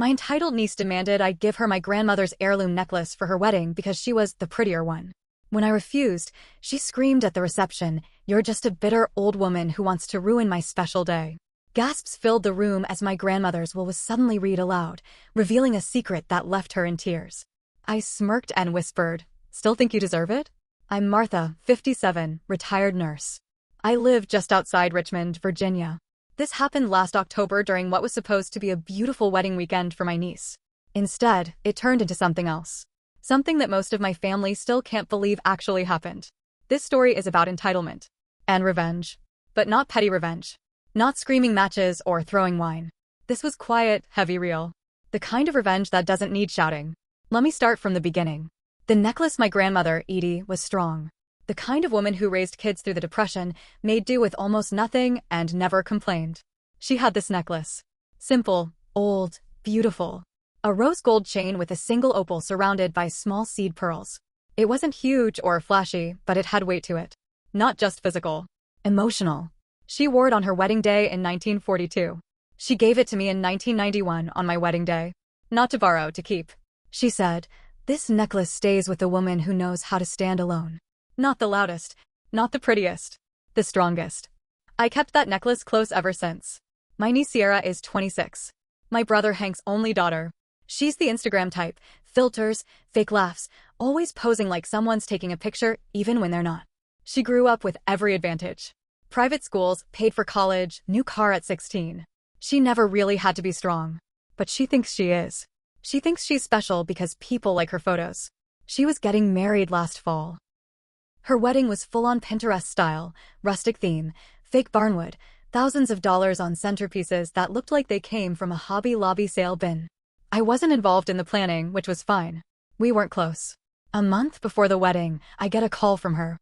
My entitled niece demanded I give her my grandmother's heirloom necklace for her wedding because she was the prettier one. When I refused, she screamed at the reception, "You're just a bitter old woman who wants to ruin my special day." Gasps filled the room as my grandmother's will was suddenly read aloud, revealing a secret that left her in tears. I smirked and whispered, "Still think you deserve it? I'm Martha, 57, retired nurse. I live just outside Richmond, Virginia. This happened last October during what was supposed to be a beautiful wedding weekend for my niece. Instead, it turned into something else. Something that most of my family still can't believe actually happened. This story is about entitlement. And revenge. But not petty revenge. Not screaming matches or throwing wine. This was quiet, heavy real. The kind of revenge that doesn't need shouting. Let me start from the beginning. The necklace my grandmother, Edie, was strong. The kind of woman who raised kids through the Depression, made do with almost nothing, and never complained. She had this necklace. Simple, old, beautiful. A rose gold chain with a single opal surrounded by small seed pearls. It wasn't huge or flashy, but it had weight to it. Not just physical. Emotional. She wore it on her wedding day in 1942. She gave it to me in 1991 on my wedding day. Not to borrow, to keep. She said, "This necklace stays with the woman who knows how to stand alone. Not the loudest, not the prettiest, the strongest." I kept that necklace close ever since. My niece Sierra is 26. My brother Hank's only daughter. She's the Instagram type, filters, fake laughs, always posing like someone's taking a picture even when they're not. She grew up with every advantage. Private schools, paid for college, new car at 16. She never really had to be strong. But she thinks she is. She thinks she's special because people like her photos. She was getting married last fall. Her wedding was full-on Pinterest style, rustic theme, fake barnwood, thousands of dollars on centerpieces that looked like they came from a Hobby Lobby sale bin. I wasn't involved in the planning, which was fine. We weren't close. A month before the wedding, I get a call from her.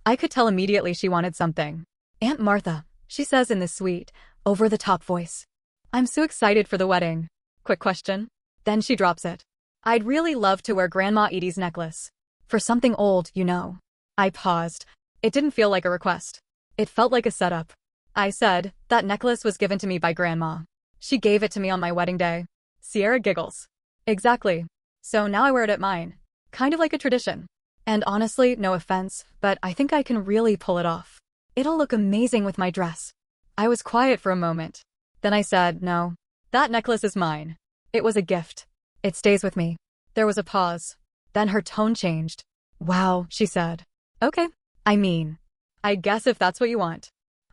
I could tell immediately she wanted something. "Aunt Martha," she says in this sweet, over-the-top voice. "I'm so excited for the wedding. Quick question." Then she drops it. "I'd really love to wear Grandma Edie's necklace. For something old, you know." I paused. It didn't feel like a request. It felt like a setup. I said, "That necklace was given to me by Grandma. She gave it to me on my wedding day." Sierra giggles. "Exactly. So now I wear it at mine. Kind of like a tradition. And honestly, no offense, but I think I can really pull it off. It'll look amazing with my dress." I was quiet for a moment. Then I said, "No. That necklace is mine. It was a gift. It stays with me." There was a pause. Then her tone changed. "Wow," she said. "Okay. I guess if that's what you want.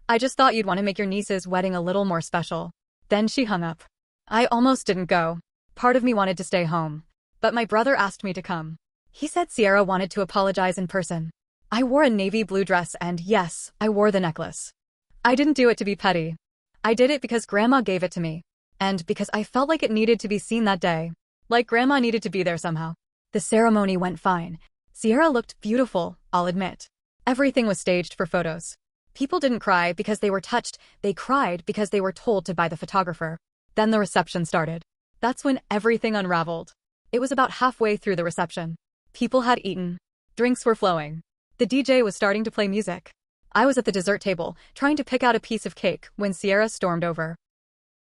I just thought you'd want to make your niece's wedding a little more special." Then she hung up. I almost didn't go. Part of me wanted to stay home. But my brother asked me to come. He said Sierra wanted to apologize in person. I wore a navy blue dress and yes, I wore the necklace. I didn't do it to be petty. I did it because Grandma gave it to me. And because I felt like it needed to be seen that day. Like Grandma needed to be there somehow. The ceremony went fine. Sierra looked beautiful, I'll admit. Everything was staged for photos. People didn't cry because they were touched, they cried because they were told to buy the photographer. Then the reception started. That's when everything unraveled. It was about halfway through the reception. People had eaten. Drinks were flowing. The DJ was starting to play music. I was at the dessert table, trying to pick out a piece of cake when Sierra stormed over.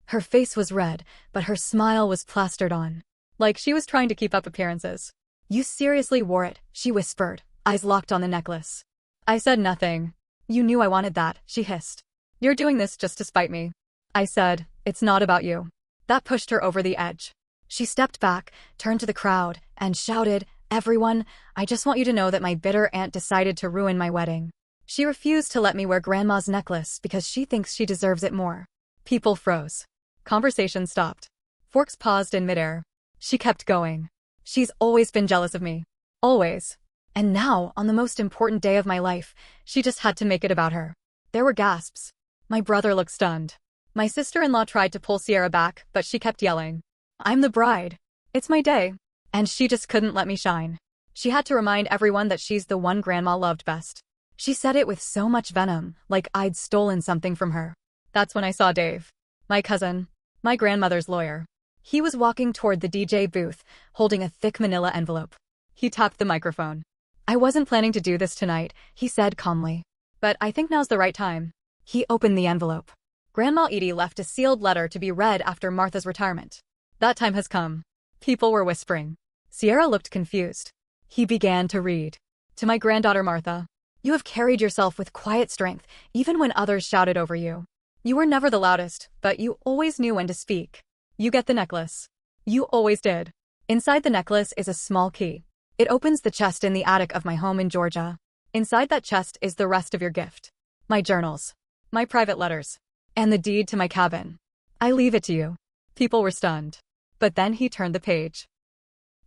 Her face was red, but her smile was plastered on. Like she was trying to keep up appearances. "You seriously wore it," she whispered, eyes locked on the necklace. I said nothing. "You knew I wanted that," she hissed. "You're doing this just to spite me." I said, "It's not about you." That pushed her over the edge. She stepped back, turned to the crowd, and shouted, "Everyone, I just want you to know that my bitter aunt decided to ruin my wedding. She refused to let me wear Grandma's necklace because she thinks she deserves it more." People froze. Conversation stopped. Forks paused in midair. She kept going. "She's always been jealous of me. Always. And now, on the most important day of my life, she just had to make it about her." There were gasps. My brother looked stunned. My sister-in-law tried to pull Sierra back, but she kept yelling, "I'm the bride. It's my day." And she just couldn't let me shine. She had to remind everyone that she's the one Grandma loved best. She said it with so much venom, like I'd stolen something from her. That's when I saw Dave. My cousin. My grandmother's lawyer. He was walking toward the DJ booth, holding a thick manila envelope. He tapped the microphone. "I wasn't planning to do this tonight," he said calmly. "But I think now's the right time." He opened the envelope. Grandma Edie left a sealed letter to be read after Martha's retirement. That time has come. People were whispering. Sierra looked confused. He began to read. To my granddaughter Martha. You have carried yourself with quiet strength, even when others shouted over you. You were never the loudest, but you always knew when to speak. You get the necklace. You always did. Inside the necklace is a small key. It opens the chest in the attic of my home in Georgia. Inside that chest is the rest of your gift. My journals. My private letters. And the deed to my cabin. I leave it to you. People were stunned. But then he turned the page.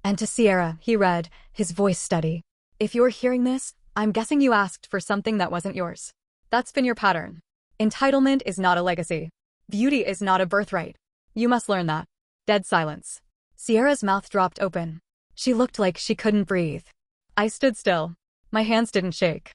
And to Sierra, he read, his voice steady. If you're hearing this, I'm guessing you asked for something that wasn't yours. That's been your pattern. Entitlement is not a legacy. Beauty is not a birthright. You must learn that. Dead silence. Sierra's mouth dropped open. She looked like she couldn't breathe. I stood still. My hands didn't shake.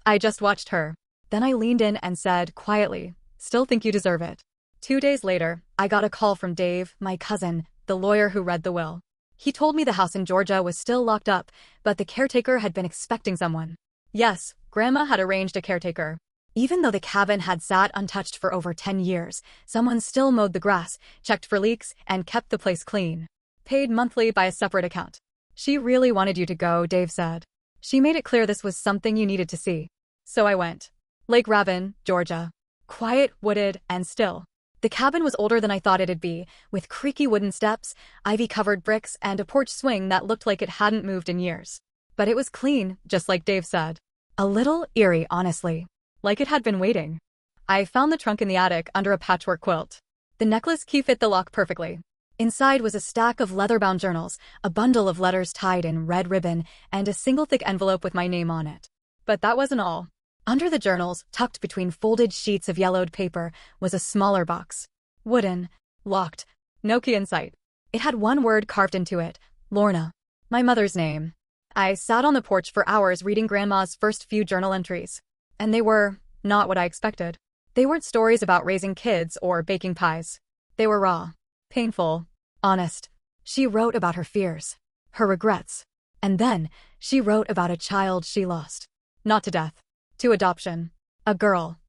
I just watched her. Then I leaned in and said, quietly, still think you deserve it. 2 days later, I got a call from Dave, my cousin, the lawyer who read the will. He told me the house in Georgia was still locked up, but the caretaker had been expecting someone. Yes, Grandma had arranged a caretaker. Even though the cabin had sat untouched for over 10 years, someone still mowed the grass, checked for leaks, and kept the place clean. Paid monthly by a separate account. She really wanted you to go, Dave said. She made it clear this was something you needed to see. So I went. Lake Ravin, Georgia. Quiet, wooded, and still. The cabin was older than I thought it'd be, with creaky wooden steps, ivy-covered bricks, and a porch swing that looked like it hadn't moved in years. But it was clean, just like Dave said. A little eerie, honestly. Like it had been waiting. I found the trunk in the attic under a patchwork quilt. The necklace key fit the lock perfectly. Inside was a stack of leather-bound journals, a bundle of letters tied in red ribbon, and a single thick envelope with my name on it. But that wasn't all. Under the journals, tucked between folded sheets of yellowed paper, was a smaller box. Wooden. Locked. No key in sight. It had one word carved into it. Lorna. My mother's name. I sat on the porch for hours reading Grandma's first few journal entries. And they were not what I expected. They weren't stories about raising kids or baking pies. They were raw. Painful. Honest. She wrote about her fears. Her regrets. And then, she wrote about a child she lost. Not to death. To adoption. A girl.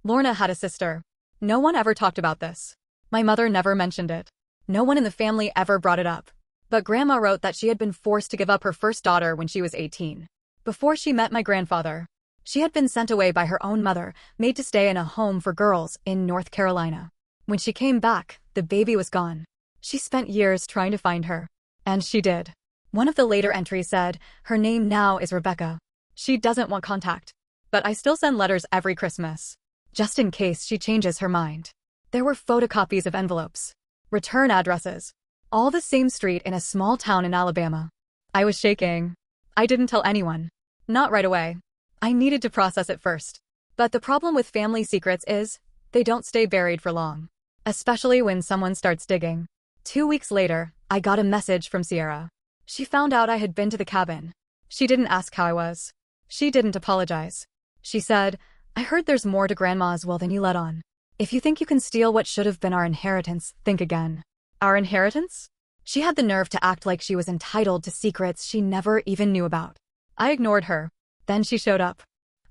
Lorna had a sister. No one ever talked about this. My mother never mentioned it. No one in the family ever brought it up. But Grandma wrote that she had been forced to give up her first daughter when she was 18. Before she met my grandfather. She had been sent away by her own mother, made to stay in a home for girls in North Carolina. When she came back, the baby was gone. She spent years trying to find her. And she did. One of the later entries said, her name now is Rebecca. She doesn't want contact. But I still send letters every Christmas. Just in case she changes her mind. There were photocopies of envelopes. Return addresses. All the same street in a small town in Alabama. I was shaking. I didn't tell anyone. Not right away. I needed to process it first. But the problem with family secrets is, they don't stay buried for long. Especially when someone starts digging. 2 weeks later, I got a message from Sierra. She found out I had been to the cabin. She didn't ask how I was. She didn't apologize. She said, I heard there's more to Grandma's will than you let on. If you think you can steal what should have been our inheritance, think again. Our inheritance? She had the nerve to act like she was entitled to secrets she never even knew about. I ignored her. Then she showed up.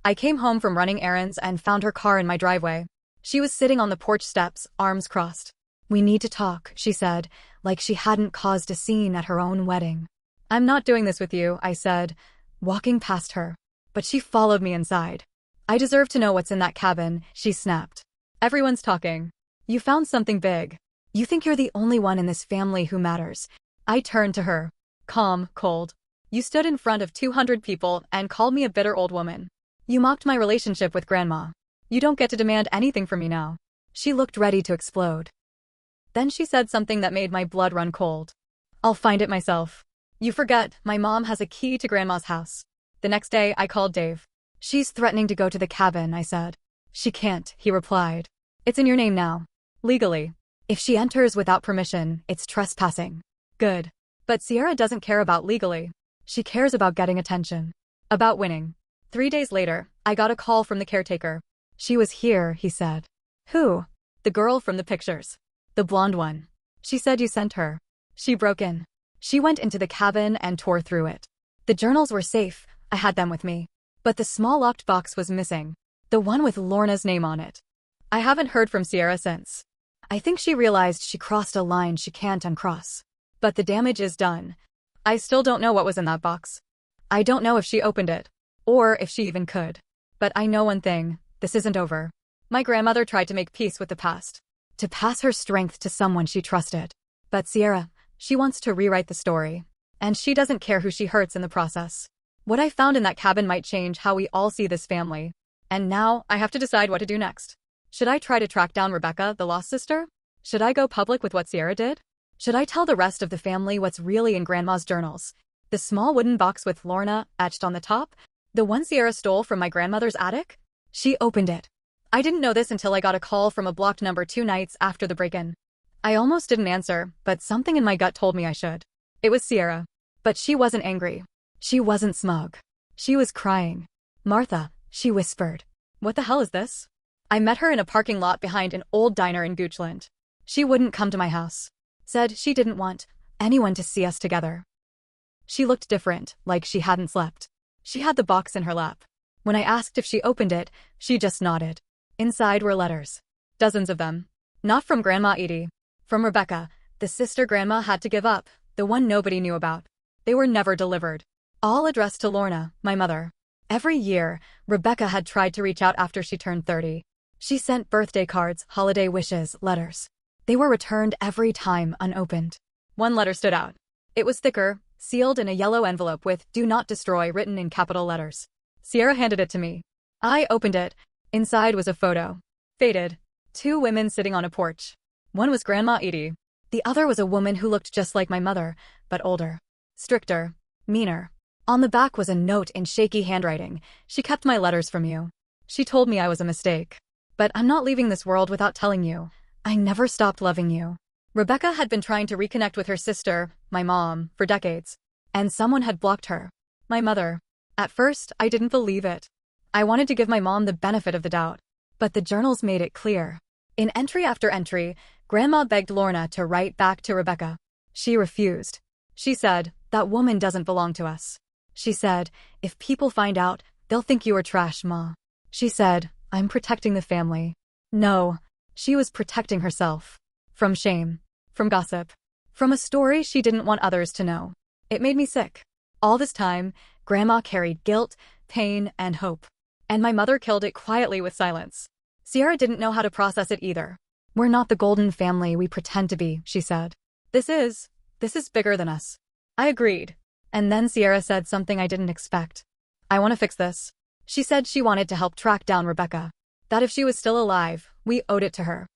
I came home from running errands and found her car in my driveway. She was sitting on the porch steps, arms crossed. We need to talk, she said, like she hadn't caused a scene at her own wedding. I'm not doing this with you, I said, walking past her. But she followed me inside. I deserve to know what's in that cabin, she snapped. Everyone's talking. You found something big. You think you're the only one in this family who matters. I turned to her. Calm, cold. You stood in front of 200 people and called me a bitter old woman. You mocked my relationship with Grandma. You don't get to demand anything from me now. She looked ready to explode. Then she said something that made my blood run cold. I'll find it myself. You forget, my mom has a key to Grandma's house. The next day, I called Dave. She's threatening to go to the cabin, I said. She can't, he replied. It's in your name now. Legally. If she enters without permission, it's trespassing. Good. But Sierra doesn't care about legally. She cares about getting attention. About winning. 3 days later, I got a call from the caretaker. She was here, he said. Who? The girl from the pictures. The blonde one. She said you sent her. She broke in. She went into the cabin and tore through it. The journals were safe. I had them with me. But the small locked box was missing. The one with Lorna's name on it. I haven't heard from Sierra since. I think she realized she crossed a line she can't uncross. But the damage is done. I still don't know what was in that box. I don't know if she opened it. Or if she even could. But I know one thing, this isn't over. My grandmother tried to make peace with the past. To pass her strength to someone she trusted. But Sierra, she wants to rewrite the story. And she doesn't care who she hurts in the process. What I found in that cabin might change how we all see this family. And now, I have to decide what to do next. Should I try to track down Rebecca, the lost sister? Should I go public with what Sierra did? Should I tell the rest of the family what's really in Grandma's journals? The small wooden box with Lorna etched on the top? The one Sierra stole from my grandmother's attic? She opened it. I didn't know this until I got a call from a blocked number 2 nights after the break-in. I almost didn't answer, but something in my gut told me I should. It was Sierra. But she wasn't angry. She wasn't smug. She was crying. Martha, she whispered. What the hell is this? I met her in a parking lot behind an old diner in Goochland. She wouldn't come to my house. Said she didn't want anyone to see us together. She looked different, like she hadn't slept. She had the box in her lap. When I asked if she opened it, she just nodded. Inside were letters. Dozens of them. Not from Grandma Edie. From Rebecca, the sister Grandma had to give up, the one nobody knew about. They were never delivered. All addressed to Lorna, my mother. Every year, Rebecca had tried to reach out after she turned 30. She sent birthday cards, holiday wishes, letters. They were returned every time unopened. One letter stood out. It was thicker, sealed in a yellow envelope with "Do Not Destroy" written in capital letters. Sierra handed it to me. I opened it. Inside was a photo. Faded. 2 women sitting on a porch. One was Grandma Edie. The other was a woman who looked just like my mother, but older. Stricter. Meaner. On the back was a note in shaky handwriting. She kept my letters from you. She told me I was a mistake. But I'm not leaving this world without telling you. I never stopped loving you. Rebecca had been trying to reconnect with her sister, my mom, for decades. And someone had blocked her. My mother. At first, I didn't believe it. I wanted to give my mom the benefit of the doubt. But the journals made it clear. In entry after entry, Grandma begged Lorna to write back to Rebecca. She refused. She said, that woman doesn't belong to us. She said, if people find out, they'll think you are trash, Ma. She said, I'm protecting the family. No. She was protecting herself. From shame. From gossip. From a story she didn't want others to know. It made me sick. All this time, Grandma carried guilt, pain, and hope. And my mother killed it quietly with silence. Sierra didn't know how to process it either. We're not the golden family we pretend to be, she said. This is bigger than us. I agreed. And then Sierra said something I didn't expect. I want to fix this. She said she wanted to help track down Rebecca. That if she was still alive, we owed it to her.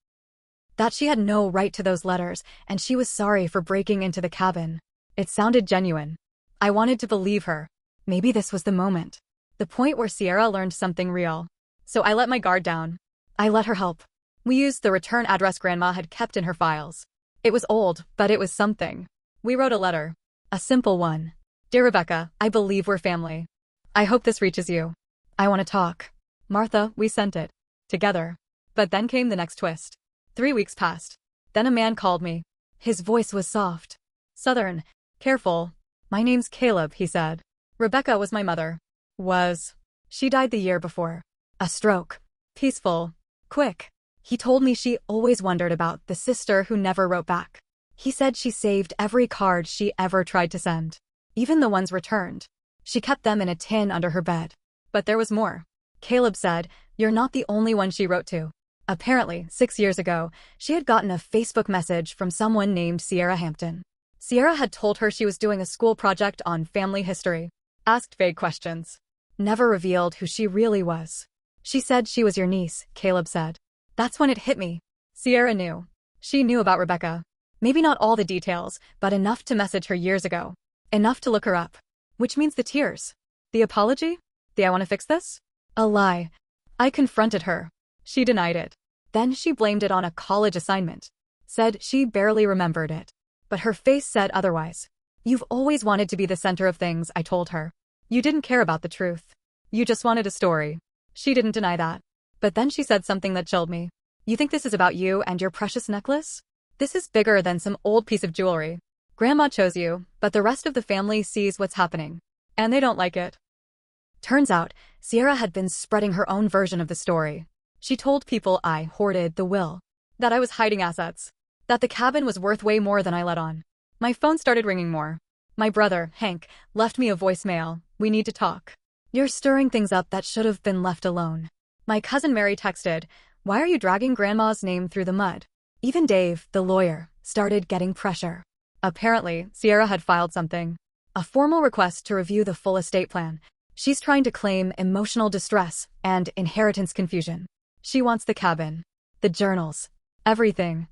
That she had no right to those letters, and she was sorry for breaking into the cabin. It sounded genuine. I wanted to believe her. Maybe this was the moment. The point where Sierra learned something real. So I let my guard down. I let her help. We used the return address Grandma had kept in her files. It was old, but it was something. We wrote a letter. A simple one. Dear Rebecca, I believe we're family. I hope this reaches you. I want to talk. Martha, we sent it. Together. But then came the next twist. 3 weeks passed. Then a man called me. His voice was soft. Southern. Careful. My name's Caleb, he said. Rebecca was my mother. Was. She died the year before. A stroke. Peaceful. Quick. He told me she always wondered about the sister who never wrote back. He said she saved every card she ever tried to send. Even the ones returned. She kept them in a tin under her bed. But there was more. Caleb said, you're not the only one she wrote to. Apparently, 6 years ago, she had gotten a Facebook message from someone named Sierra Hampton. Sierra had told her she was doing a school project on family history. Asked vague questions. Never revealed who she really was. She said she was your niece, Caleb said. That's when it hit me. Sierra knew. She knew about Rebecca. Maybe not all the details, but enough to message her years ago. Enough to look her up. Which means the tears. The apology? The I want to fix this? A lie. I confronted her. She denied it. Then she blamed it on a college assignment. Said she barely remembered it. But her face said otherwise. You've always wanted to be the center of things, I told her. You didn't care about the truth. You just wanted a story. She didn't deny that. But then she said something that chilled me. You think this is about you and your precious necklace? This is bigger than some old piece of jewelry. Grandma chose you, but the rest of the family sees what's happening. And they don't like it. Turns out, Sierra had been spreading her own version of the story. She told people I hoarded the will. That I was hiding assets. That the cabin was worth way more than I let on. My phone started ringing more. My brother, Hank, left me a voicemail. "We need to talk. You're stirring things up that should have been left alone." My cousin Mary texted, "Why are you dragging Grandma's name through the mud?" Even Dave, the lawyer, started getting pressure. Apparently, Sierra had filed something. A formal request to review the full estate plan. She's trying to claim emotional distress and inheritance confusion. She wants the cabin, the journals, everything.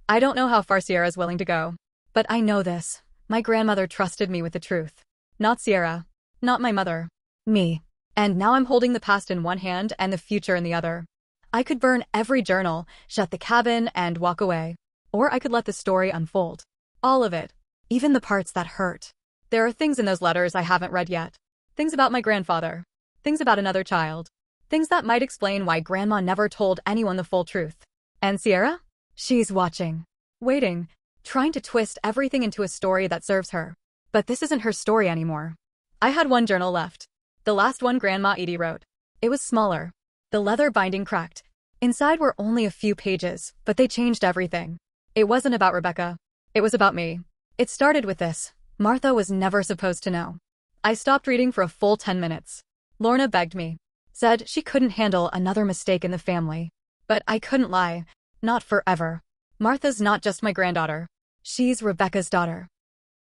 I don't know how far Sierra's willing to go. But I know this. My grandmother trusted me with the truth. Not Sierra. Not my mother. Me. And now I'm holding the past in one hand and the future in the other. I could burn every journal, shut the cabin, and walk away. Or I could let the story unfold. All of it. Even the parts that hurt. There are things in those letters I haven't read yet. Things about my grandfather. Things about another child. Things that might explain why Grandma never told anyone the full truth. And Sierra? She's watching. Waiting. Trying to twist everything into a story that serves her. But this isn't her story anymore. I had one journal left. The last one Grandma Edie wrote. It was smaller. The leather binding cracked. Inside were only a few pages, but they changed everything. It wasn't about Rebecca. It was about me. It started with this. Martha was never supposed to know. I stopped reading for a full 10 minutes. Lorna begged me. Said she couldn't handle another mistake in the family. But I couldn't lie. Not forever. Martha's not just my granddaughter. She's Rebecca's daughter.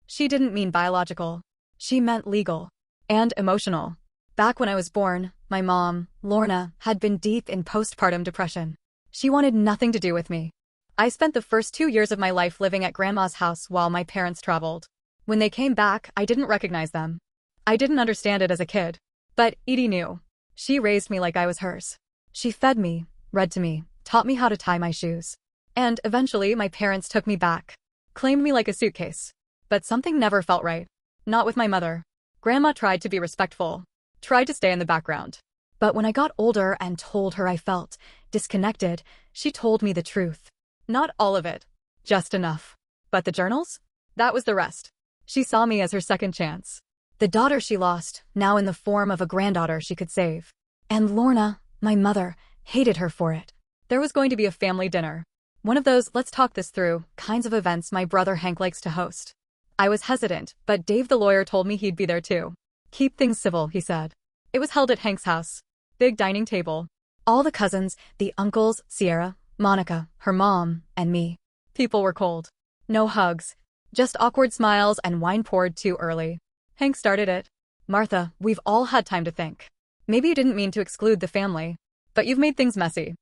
She didn't mean biological. She meant legal. And emotional. Back when I was born, my mom, Lorna, had been deep in postpartum depression. She wanted nothing to do with me. I spent the first 2 years of my life living at Grandma's house while my parents traveled. When they came back, I didn't recognize them. I didn't understand it as a kid. But Edie knew. She raised me like I was hers. She fed me, read to me, taught me how to tie my shoes. And eventually my parents took me back. Claimed me like a suitcase. But something never felt right. Not with my mother. Grandma tried to be respectful. Tried to stay in the background. But when I got older and told her I felt disconnected, she told me the truth. Not all of it. Just enough. But the journals? That was the rest. She saw me as her second chance. The daughter she lost, now in the form of a granddaughter she could save. And Lorna, my mother, hated her for it. There was going to be a family dinner. One of those let's talk this through kinds of events my brother Hank likes to host. I was hesitant, but Dave the lawyer told me he'd be there too. Keep things civil, he said. It was held at Hank's house. Big dining table. All the cousins, the uncles, Sierra, Monica, her mom, and me. People were cold. No hugs. Just awkward smiles and wine poured too early. Hank started it. "Martha, we've all had time to think. Maybe you didn't mean to exclude the family. But you've made things messy."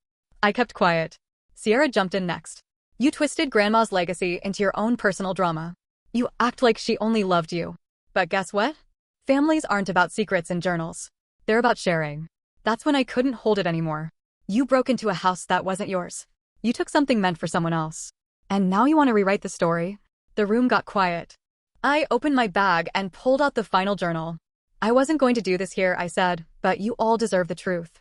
I kept quiet. Sierra jumped in next. "You twisted Grandma's legacy into your own personal drama. You act like she only loved you. But guess what? Families aren't about secrets and journals. They're about sharing." That's when I couldn't hold it anymore. "You broke into a house that wasn't yours. You took something meant for someone else. And now you want to rewrite the story?" The room got quiet. I opened my bag and pulled out the final journal. "I wasn't going to do this here," I said, "but you all deserve the truth."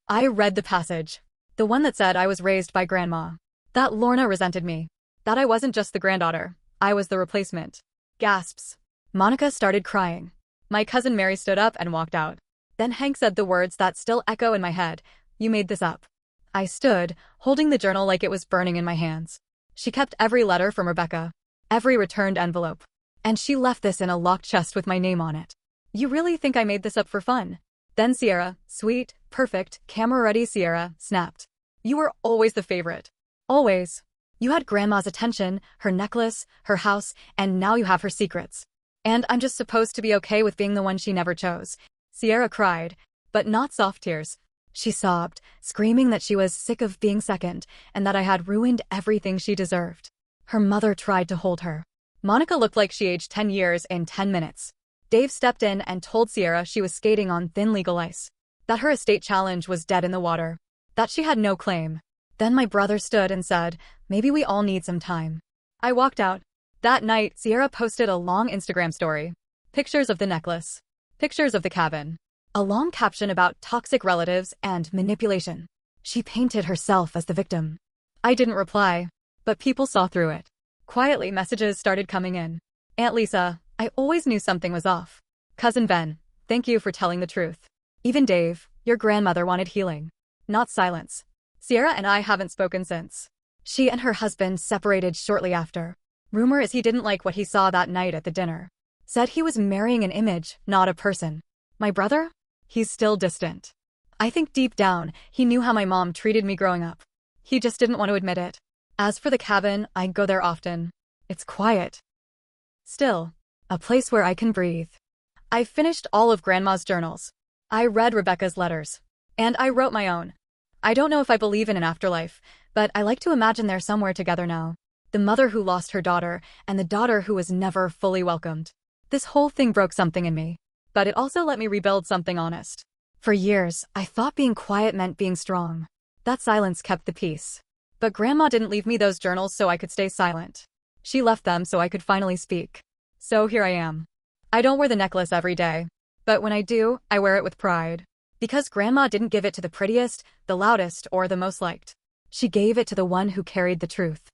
I read the passage. The one that said I was raised by Grandma. That Lorna resented me. That I wasn't just the granddaughter. I was the replacement. Gasps. Monica started crying. My cousin Mary stood up and walked out. Then Hank said the words that still echo in my head. "You made this up." I stood, holding the journal like it was burning in my hands. She kept every letter from Rebecca. Every returned envelope. And she left this in a locked chest with my name on it. "You really think I made this up for fun?" Then Sierra, sweet, perfect, camera-ready Sierra, snapped. "You were always the favorite. Always. You had Grandma's attention, her necklace, her house, and now you have her secrets. And I'm just supposed to be okay with being the one she never chose." Sierra cried, but not soft tears. She sobbed, screaming that she was sick of being second, and that I had ruined everything she deserved. Her mother tried to hold her. Monica looked like she aged 10 years in 10 minutes. Dave stepped in and told Sierra she was skating on thin legal ice. That her estate challenge was dead in the water. That she had no claim. Then my brother stood and said, "Maybe we all need some time." I walked out. That night, Sierra posted a long Instagram story. Pictures of the necklace. Pictures of the cabin. A long caption about toxic relatives and manipulation. She painted herself as the victim. I didn't reply, but people saw through it. Quietly, messages started coming in. "Aunt Lisa, I always knew something was off." "Cousin Ben, thank you for telling the truth." "Even Dave, your grandmother wanted healing, not silence." Sierra and I haven't spoken since. She and her husband separated shortly after. Rumor is he didn't like what he saw that night at the dinner. Said he was marrying an image, not a person. My brother? He's still distant. I think deep down, he knew how my mom treated me growing up. He just didn't want to admit it. As for the cabin, I go there often. It's quiet. Still, a place where I can breathe. I finished all of Grandma's journals. I read Rebecca's letters. And I wrote my own. I don't know if I believe in an afterlife, but I like to imagine they're somewhere together now. The mother who lost her daughter, and the daughter who was never fully welcomed. This whole thing broke something in me. But it also let me rebuild something honest. For years, I thought being quiet meant being strong. That silence kept the peace. But Grandma didn't leave me those journals so I could stay silent. She left them so I could finally speak. So here I am. I don't wear the necklace every day. But when I do, I wear it with pride. Because Grandma didn't give it to the prettiest, the loudest, or the most liked. She gave it to the one who carried the truth.